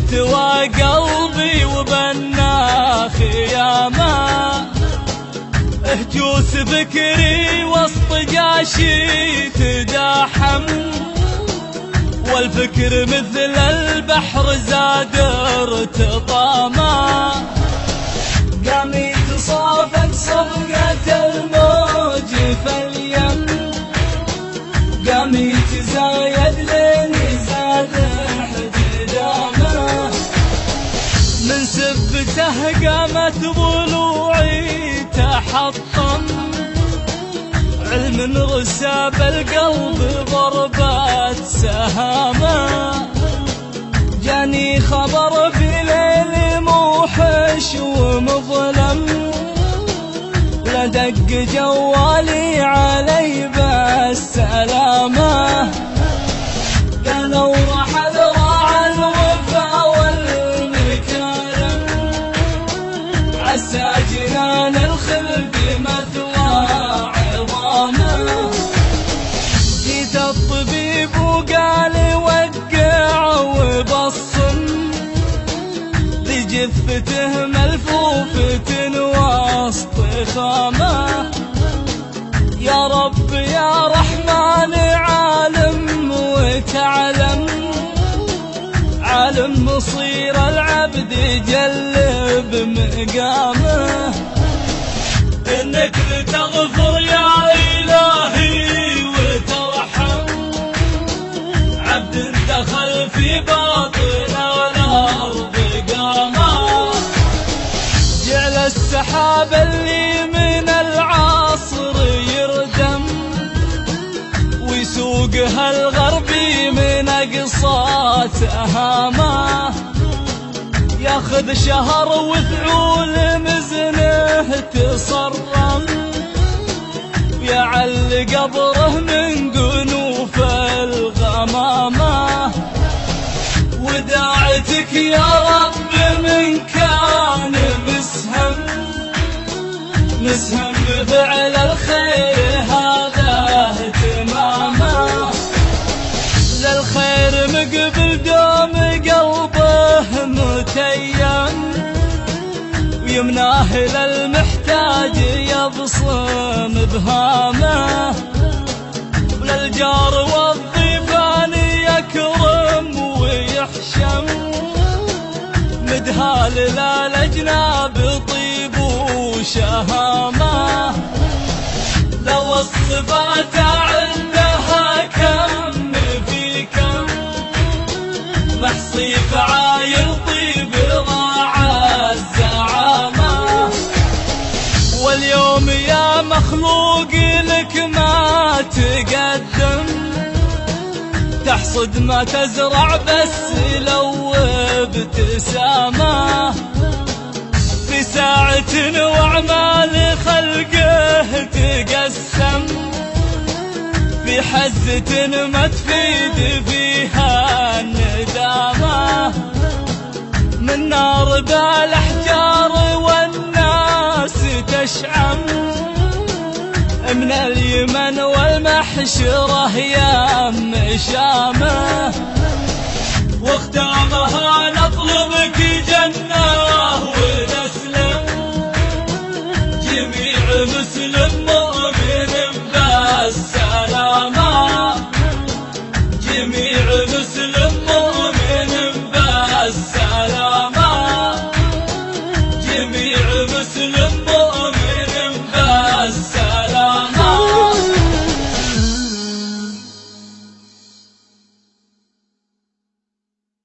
احتوى قلبي وبنى خيامه، هجوس فكري وسط جاشي تداحم، والفكر مثل البحر زاد ارتطامه، قام يتصافق صفقة الموج فاليم، قام يتزايد لين زاد احتدامه، من سبته قامت ضلوعي تحطم، علم رسى بالقلب ضربات سهامه، جاني خبر في ليل موحش ومظلم، لدق جوالي علي بالسلامه، قالوا راح ذراع الوفا والمكارم، عسى جنان الخلد مثوى عظامه، جيت الطبيب وقال وقع وبصم، لجثته ملفوفة وسط خامه، يا رب يا رحمن عالم وتعلم، عالم مصير العبد جلب مقامه، انك لتغفر يا الهي وترحم، عبد دخل في باطن الارض قامه، جعل السحاب اللي من العصر يردم، ويسوقها الغربي من اقصات اهامه، ياخذ شهر وفعول مزنه تصرم، يعل قبره من قنوف الغمامه، وداعتك يا رب من كان مسهم بفعل الخير هذا اهتمامه، للخير مقبل دوم قلبه متيم، ويمناه للمحتاج يبصم بهامه، وللجار والضيفان يكرم ويحشم، مدهال للأجناب طيب وشهامه، لو الصفات عندها كم في كم، محصي فعايل طيب ضاع الزعامه، واليوم يا مخلوق لك ما تقدم، تحصد ما تزرع بس لو ابتسامه، في ساعة وأعمال خلقه تقسم، في حزة ما تفيد فيها الندامه، من نار بالأحجار والناس تشعم، من اليمن والمحشرة يا مشامه، واختامها نطلبك جنة ونسلم، جميع مسلم مؤمن بالسلامة، جميع مسلم مؤمن بالسلامة، جميع مسلم